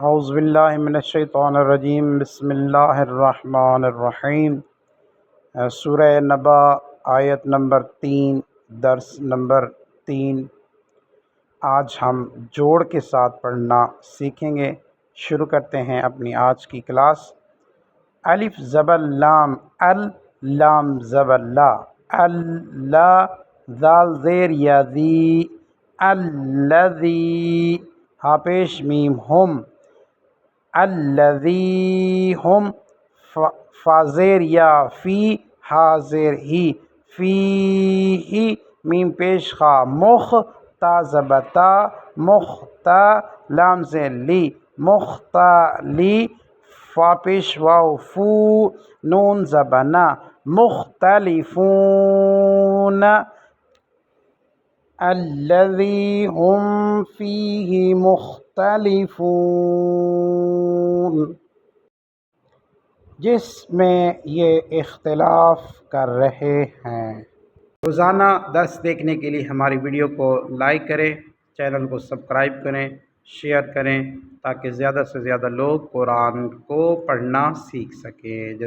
اعوذ باللہ من الشیطان الرجیم بسم اللہ الرحمن الرحیم۔ سورہ نبا آیت نمبر 3، درس نمبر 3۔ آج ہم جوڑ کے ساتھ پڑھنا سیکھیں گے۔ شروع کرتے ہیں اپنی آج کی کلاس۔ الف زبر لام ال، لام زبر لا، اللہ، ذال زیر یا ذی، الذی، ہا پیش میم ہم، الذی ہم، فا زیر یا فی، ہا زیر ہی، فی ہی، میم پیش خا، مخ، تا زبر تا، مختا، لام زیر لی، مختلی، فا پیش واو فو، نون زبر نا، مختلفون، الذی ہم فیہ مختلفون، جس میں یہ اختلاف کر رہے ہیں۔ روزانہ درس دیکھنے کے لیے ہماری ویڈیو کو لائک کریں، چینل کو سبسکرائب کریں، شیئر کریں تاکہ زیادہ سے زیادہ لوگ قرآن کو پڑھنا سیکھ سکیں۔